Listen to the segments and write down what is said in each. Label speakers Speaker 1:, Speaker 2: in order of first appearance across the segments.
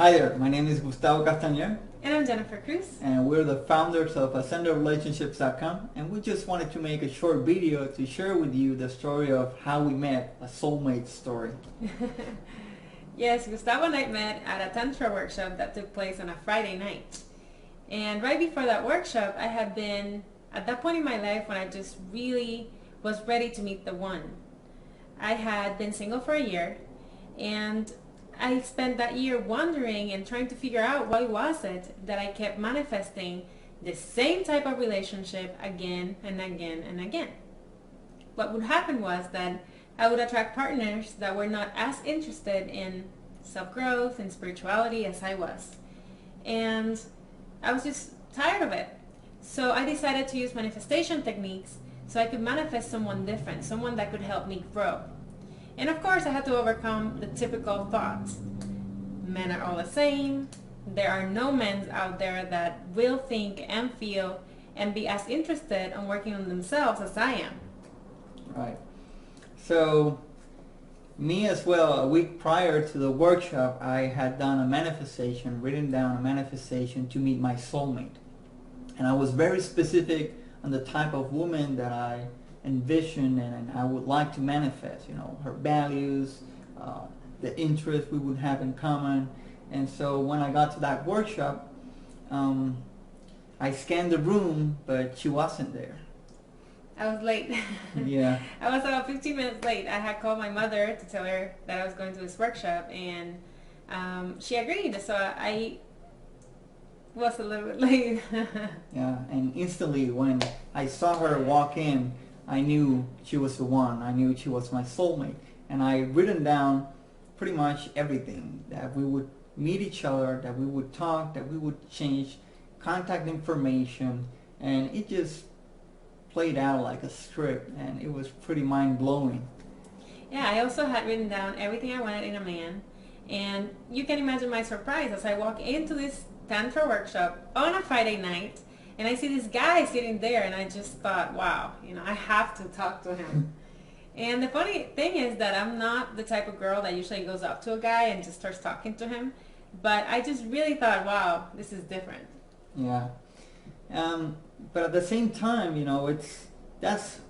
Speaker 1: Hi there, my name is Gustavo Castaner,
Speaker 2: And I'm Jennifer Cruz.
Speaker 1: and we're the founders of AscenderRelationships.com, and we just wanted to make a short video to share with you the story of how we met, a soulmate story.
Speaker 2: Yes, Gustavo and I met at a Tantra workshop that took place on a Friday night. And right before that workshop, I had been at that point in my life when I just really was ready to meet the one. I had been single for a year, and I spent that year wondering and trying to figure out why was it that I kept manifesting the same type of relationship again and again and again. What would happen was that I would attract partners that were not as interested in self-growth and spirituality as I was. And I was just tired of it. So I decided to use manifestation techniques so I could manifest someone different, someone that could help me grow. And of course, I had to overcome the typical thoughts. Men are all the same. There are no men out there that will think and feel and be as interested in working on themselves as I am.
Speaker 1: Right. So, me as well, a week prior to the workshop, I had done a manifestation, written down a manifestation to meet my soulmate. And I was very specific on the type of woman that I envisioned and I would like to manifest, her values, the interests we would have in common. And so when I got to that workshop, I scanned the room, but she wasn't there.
Speaker 2: I was late.
Speaker 1: Yeah.
Speaker 2: I was about 15 minutes late. I had called my mother to tell her that I was going to this workshop, and she agreed. So I was a little bit late.
Speaker 1: Yeah, and instantly when I saw her walk in, I knew she was the one. I knew she was my soulmate. And I written down pretty much everything, that we would meet each other, that we would talk, that we would change contact information, and it just played out like a script, and it was pretty mind-blowing.
Speaker 2: Yeah, I also had written down everything I wanted in a man, and you can imagine my surprise as I walk into this Tantra workshop on a Friday night, and I see this guy sitting there, and I just thought, wow, I have to talk to him. And the funny thing is that I'm not the type of girl that usually goes up to a guy and just starts talking to him, but I just really thought, wow, this is different.
Speaker 1: Yeah. But at the same time, that's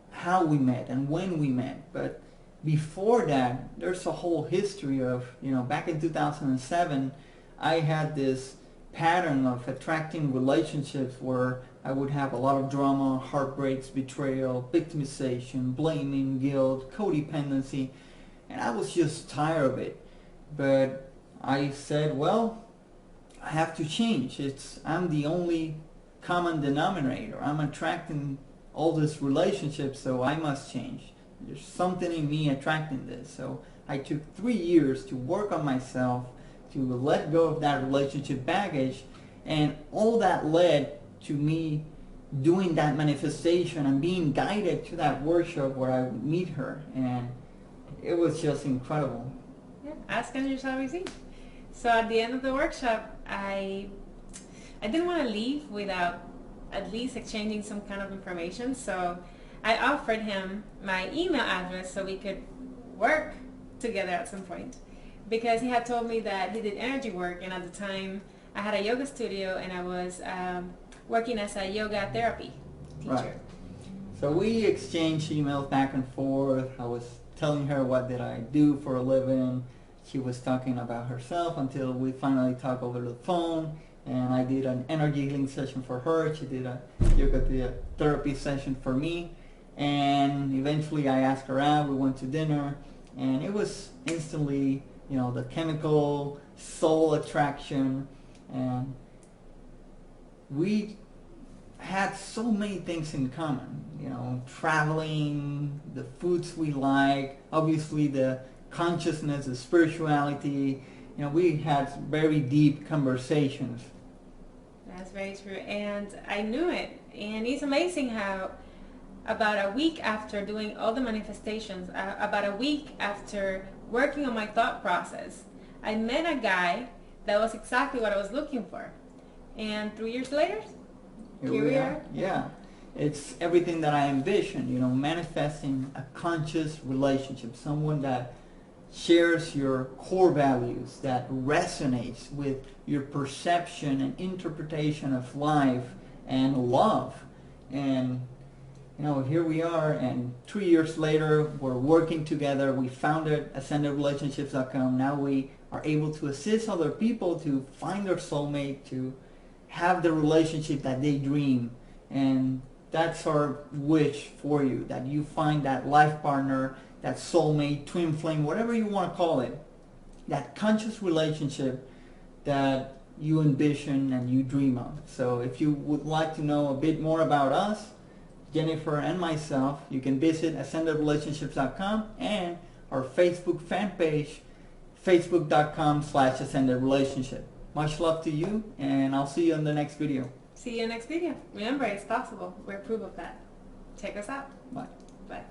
Speaker 1: how we met and when we met. But before that, there's a whole history of, back in 2007, I had this pattern of attracting relationships where I would have a lot of drama, heartbreaks, betrayal, victimization, blaming, guilt, codependency, and I was just tired of it. But I said, well, I have to change. I'm the only common denominator. I'm attracting all these relationships, so I must change. There's something in me attracting this. So I took 3 years to work on myself, to let go of that relationship baggage, and all that led to me doing that manifestation and being guided to that workshop where I would meet her, and it was just incredible.
Speaker 2: Yeah, ask and you shall receive. So at the end of the workshop, I didn't want to leave without at least exchanging some kind of information, so I offered him my email address so we could work together at some point, because he had told me that he did energy work, and at the time I had a yoga studio and I was working as a yoga therapy teacher.
Speaker 1: Right. So we exchanged emails back and forth. I was telling her what did I do for a living. She was talking about herself until we finally talked over the phone, and I did an energy healing session for her. She did a yoga therapy session for me, and eventually I asked her out. We went to dinner, and it was instantly, the chemical soul attraction, and we had so many things in common, traveling, the foods we like, obviously the consciousness, the spirituality. We had very deep conversations.
Speaker 2: That's very true, and I knew it. And it's amazing how about a week after doing all the manifestations, about a week after working on my thought process, I met a guy that was exactly what I was looking for. And 3 years later, here we are.
Speaker 1: Yeah. It's everything that I envisioned, manifesting a conscious relationship, someone that shares your core values, that resonates with your perception and interpretation of life and love. And here we are, and 3 years later, we're working together. We founded AscendedRelationships.com. Now we are able to assist other people to find their soulmate, to have the relationship that they dream. And that's our wish for you, that you find that life partner, that soulmate, twin flame, whatever you want to call it, that conscious relationship that you envision and you dream of. So if you would like to know a bit more about us, Jennifer and myself, you can visit AscendedRelationships.com and our Facebook fan page, facebook.com/AscendedRelationship. Much love to you, and I'll see you in the next video.
Speaker 2: See you next video. Remember, it's possible. We're proof of that. Check us out.
Speaker 1: Bye.
Speaker 2: Bye.